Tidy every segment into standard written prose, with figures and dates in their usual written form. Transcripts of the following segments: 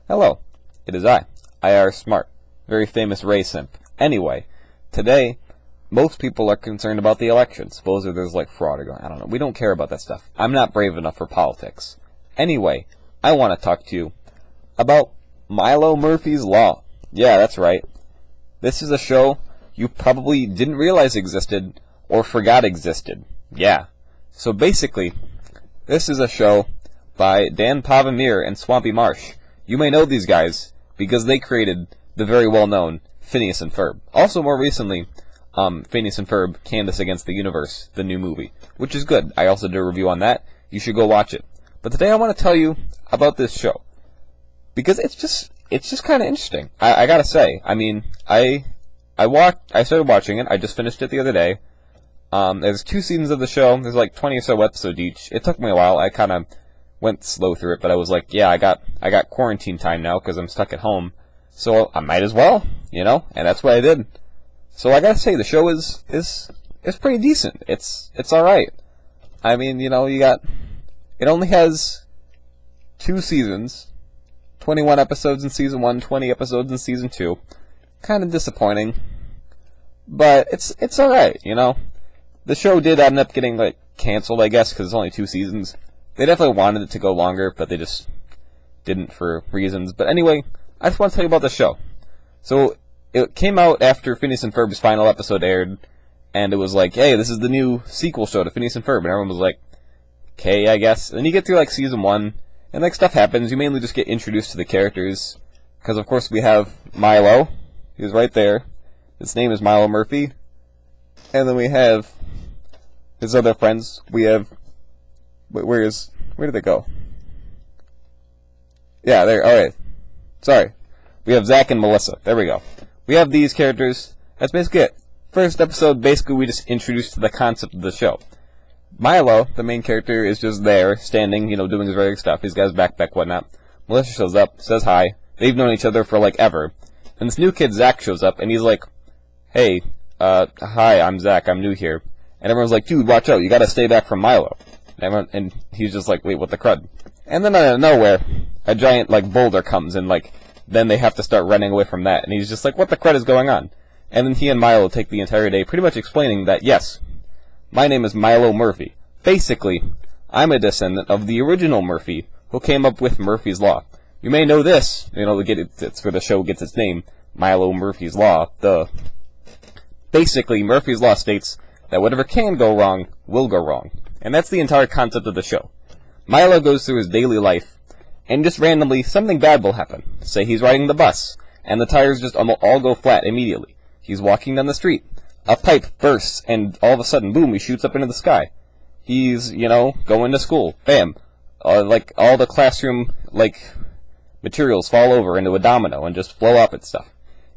Hello, it is I, IR Smart, very famous Ray simp. Anyway, today, most people are concerned about the election. Suppose there's like fraud or going, I don't know. We don't care about that stuff. I'm not brave enough for politics. Anyway, I want to talk to you about Milo Murphy's Law. Yeah, that's right. This is a show you probably didn't realize existed or forgot existed. Yeah. So basically, this is a show by Dan Pavamir and Swampy Marsh. You may know these guys because they created the very well-known Phineas and Ferb. Also, more recently, Phineas and Ferb, Candace Against the Universe, the new movie, which is good. I also did a review on that. You should go watch it. But today I want to tell you about this show because it's just kind of interesting. I gotta say, I mean, I started watching it. I just finished it the other day. There's 2 seasons of the show. There's like 20 or so episodes each. It took me a while. I kind of went slow through it, but I was like, yeah, I got quarantine time now because I'm stuck at home, so I might as well, and that's what I did. So I gotta say, the show is pretty decent. It's all right. I mean, it only has 2 seasons, 21 episodes in season 1, 20 episodes in season 2. Kind of disappointing, but it's all right. The show did end up getting canceled, I guess, because it's only 2 seasons. They definitely wanted it to go longer, but they just didn't for reasons. But anyway, I just want to tell you about the show. So, it came out after Phineas and Ferb's final episode aired, and it was like, hey, this is the new sequel show to Phineas and Ferb, and everyone was like, okay, I guess. And then you get through season 1, and stuff happens. You mainly just get introduced to the characters, because of course we have Milo, who's right there. His name is Milo Murphy. And then we have his other friends. We have... where did they go? Yeah, there, alright. Sorry. We have Zach and Melissa. There we go. We have these characters. That's basically it. First episode, basically we just introduced the concept of the show. Milo, the main character, is just there, standing, doing his regular stuff. He's got his backpack, whatnot. Melissa shows up, says hi. They've known each other for, ever. And this new kid, Zach, shows up, and he's like, hey, hi, I'm Zach, I'm new here. And everyone's like, dude, watch out, you gotta stay back from Milo. And he's just like, wait, what the crud? And then out of nowhere, a giant, boulder comes, and, then they have to start running away from that. And he's just like, what the crud is going on? And then he and Milo take the entire day pretty much explaining that, yes, my name is Milo Murphy. Basically, I'm a descendant of the original Murphy, who came up with Murphy's Law. You may know this, it's where the show gets its name, Milo Murphy's Law. Basically, Murphy's Law states that whatever can go wrong, will go wrong. And that's the entire concept of the show. Milo goes through his daily life, and just randomly, something bad will happen. Say he's riding the bus, and the tires just all go flat immediately. He's walking down the street. A pipe bursts, and all of a sudden, boom, he shoots up into the sky. He's, going to school. Bam. All the classroom, materials fall over into a domino and just blow up and stuff.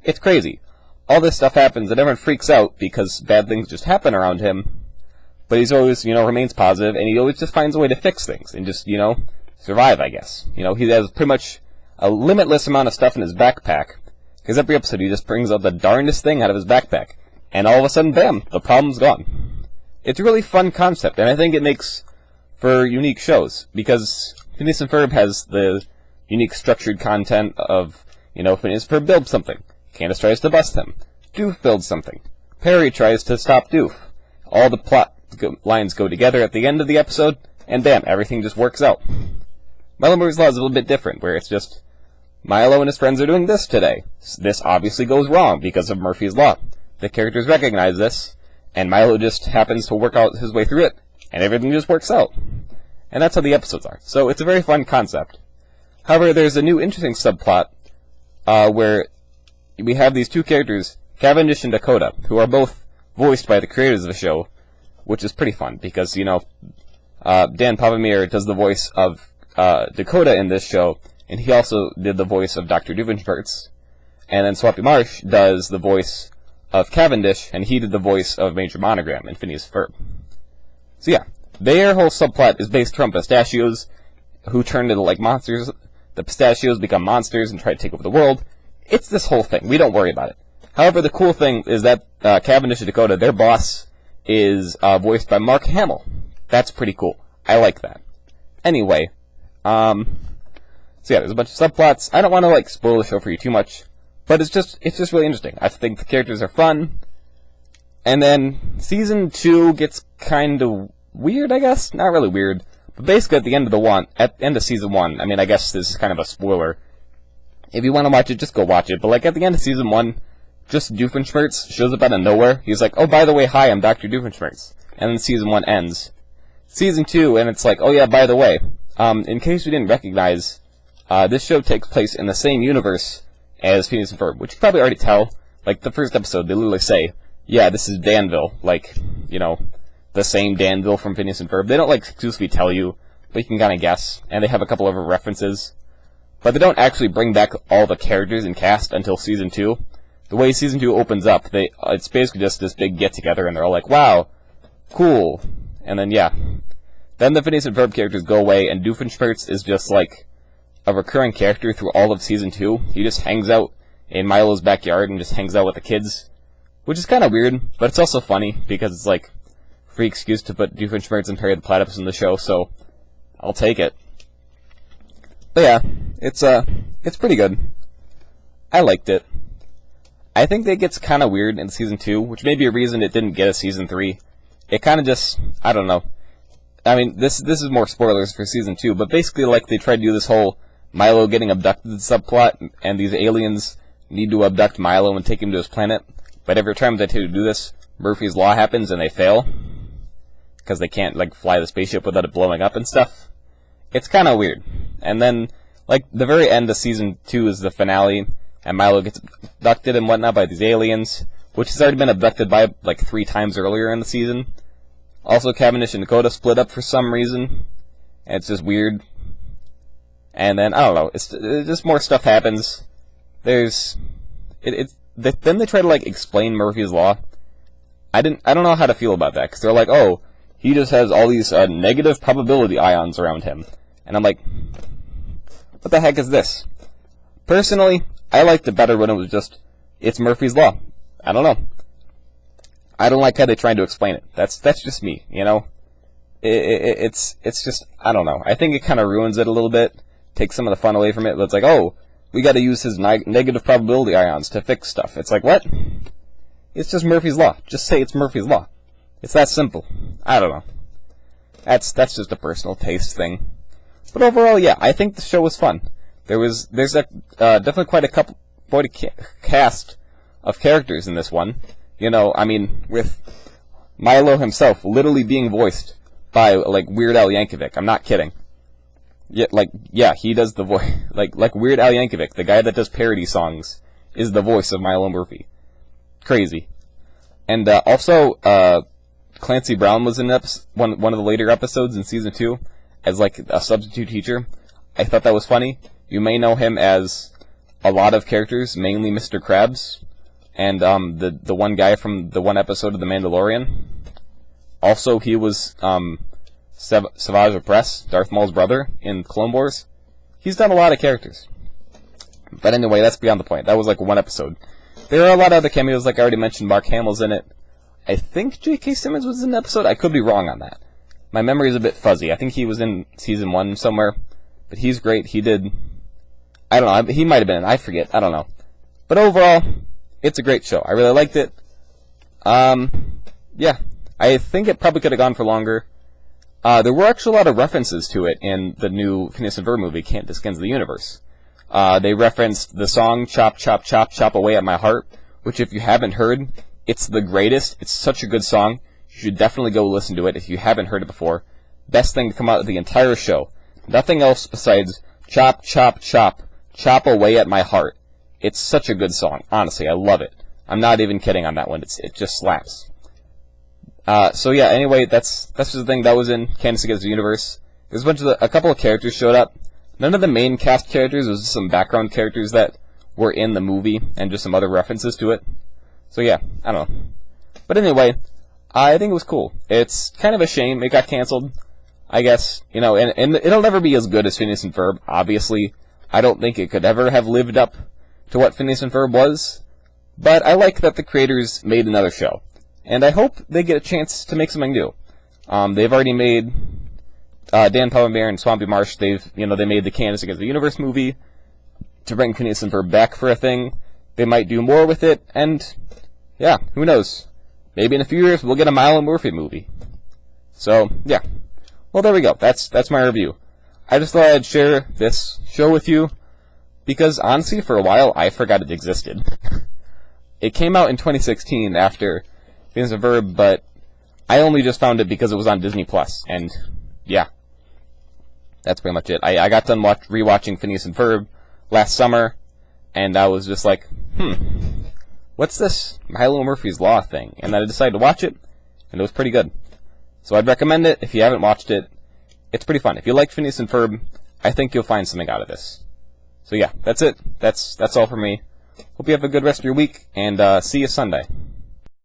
It's crazy. All this stuff happens, and everyone freaks out because bad things just happen around him. But he's always, remains positive, and he always just finds a way to fix things and just, survive, I guess. He has pretty much a limitless amount of stuff in his backpack. Because every episode he just brings out the darndest thing out of his backpack. And all of a sudden, bam, the problem's gone. It's a really fun concept, and I think it makes for unique shows. Because Phineas and Ferb has the unique structured content of, Phineas and Ferb builds something. Candace tries to bust him. Doof builds something. Perry tries to stop Doof. All the plot lines go together at the end of the episode, and bam, everything just works out. Milo Murphy's Law is a little bit different, where it's just, Milo and his friends are doing this today. This obviously goes wrong because of Murphy's Law. The characters recognize this, and Milo just happens to work out his way through it, and everything just works out. And that's how the episodes are. So it's a very fun concept. However, there's a new interesting subplot, where we have these 2 characters, Cavendish and Dakota, who are both voiced by the creators of the show, which is pretty fun, because, Dan Pavamir does the voice of Dakota in this show, and he also did the voice of Dr. Doofenshmirtz. And then Swampy Marsh does the voice of Cavendish, and he did the voice of Major Monogram in Phineas and Ferb. So yeah, their whole subplot is based around pistachios, who turn into, monsters. The pistachios become monsters and try to take over the world. It's this whole thing. We don't worry about it. However, the cool thing is that Cavendish and Dakota, their boss, is voiced by Mark Hamill. That's pretty cool. I like that. Anyway, So yeah, there's a bunch of subplots. I don't want to like spoil the show for you too much, but it's just really interesting. I think the characters are fun. And then season 2 gets kind of weird, I guess. Not really weird, but basically at the end of season 1. I mean, I guess this is kind of a spoiler. If you want to watch it, just go watch it. But like at the end of season 1, just Doofenshmirtz shows up out of nowhere. He's like, "Oh, by the way, hi, I'm Dr. Doofenshmirtz." And then season 1 ends. Season 2, and it's like, "Oh yeah, by the way, in case you didn't recognize, this show takes place in the same universe as Phineas and Ferb," which you probably already tell. Like the first episode, they literally say, "Yeah, this is Danville," like, you know, the same Danville from Phineas and Ferb. They don't like exclusively tell you, but you can kind of guess. And they have a couple of references, but they don't actually bring back all the characters and cast until season 2. The way season 2 opens up, it's basically just this big get together, and they're all like, "Wow, cool." And then yeah, then the Phineas and Ferb characters go away, and Doofenshmirtz is just like a recurring character through all of season 2. He just hangs out in Milo's backyard and just hangs out with the kids, which is kind of weird, but it's also funny because it's like free excuse to put Doofenshmirtz and Perry the Platypus in the show, so I'll take it. But yeah, it's pretty good. I liked it. I think that gets kind of weird in season 2, which may be a reason it didn't get a season 3. It kind of just, I don't know. I mean, this is more spoilers for season 2, but basically, like, they tried to do this whole Milo getting abducted subplot, and these aliens need to abduct Milo and take him to his planet. But every time they try to do this, Murphy's Law happens and they fail, because they can't, like, fly the spaceship without it blowing up and stuff. It's kind of weird. And then, like, the very end of season 2 is the finale, and Milo gets abducted and whatnot by these aliens, which has already been abducted by, like, 3 times earlier in the season. Also, Cavendish and Dakota split up for some reason, and it's just weird. And then, I don't know, it's just more stuff happens. Then they try to, like, explain Murphy's Law. I don't know how to feel about that, because they're like, "Oh, he just has all these negative probability ions around him." And I'm like, what the heck is this? Personally, I liked it better when it was just, it's Murphy's Law. I don't know. I don't like how they tried to explain it. That's just me, you know? It's just, I don't know. I think it kind of ruins it a little bit, takes some of the fun away from it. It's like, "Oh, we got to use his negative probability ions to fix stuff." It's like, what? It's just Murphy's Law. Just say it's Murphy's Law. It's that simple. I don't know. That's just a personal taste thing. But overall, yeah, I think the show was fun. There's definitely quite a cast of characters in this one. You know, I mean, with Milo himself literally being voiced by, like, Weird Al Yankovic. I'm not kidding. Yeah, he does the voice. Like Weird Al Yankovic, the guy that does parody songs, is the voice of Milo Murphy. Crazy. And also, Clancy Brown was in one of the later episodes in season 2 as, like, a substitute teacher. I thought that was funny. You may know him as a lot of characters, mainly Mr. Krabs, and the one guy from the one episode of The Mandalorian. Also, he was Savage Opress, Darth Maul's brother, in Clone Wars. He's done a lot of characters. But anyway, that's beyond the point. That was like one episode. There are a lot of other cameos, like I already mentioned. Mark Hamill's in it. I think J.K. Simmons was in the episode. I could be wrong on that. My memory is a bit fuzzy. I think he was in season 1 somewhere. But he's great. He did... I don't know. He might have been. I forget. I don't know. But overall, it's a great show. I really liked it. Yeah. I think it probably could have gone for longer. There were actually a lot of references to it in the new Phineas and Ferb movie, Can't Skins of the Universe. They referenced the song Chop, Chop, Chop, Chop Away at My Heart, which if you haven't heard, it's the greatest. It's such a good song. You should definitely go listen to it if you haven't heard it before. Best thing to come out of the entire show. Nothing else besides Chop, Chop, Chop, Chop Away at My Heart. It's such a good song. Honestly, I love it. I'm not even kidding on that one. It just slaps. So yeah, anyway, that's just the thing that was in Candace Against the Universe. There's a couple of characters showed up. None of the main cast characters, it was just some background characters that were in the movie, and just some other references to it. So yeah, I don't know. But anyway, I think it was cool. It's kind of a shame it got canceled, I guess. You know, and it'll never be as good as Phineas and Ferb, obviously. I don't think it could ever have lived up to what Phineas and Ferb was. But I like that the creators made another show. And I hope they get a chance to make something new. They've already made Dan Palmere and Swampy Marsh, they made the Candace Against the Universe movie to bring Phineas and Ferb back for a thing. They might do more with it, and yeah, who knows? Maybe in a few years we'll get a Milo and Murphy movie. So, yeah. Well, there we go. That's my review. I just thought I'd share this show with you, because honestly, for a while, I forgot it existed. It came out in 2016 after Phineas and Ferb, but I only just found it because it was on Disney+, and yeah. That's pretty much it. I got done rewatching Phineas and Ferb last summer, and I was just like, what's this Milo and Murphy's Law thing? And then I decided to watch it, and it was pretty good. So I'd recommend it if you haven't watched it. It's pretty fun. If you like Phineas and Ferb, I think you'll find something out of this. So yeah, that's it. That's all for me. Hope you have a good rest of your week, and see you Sunday.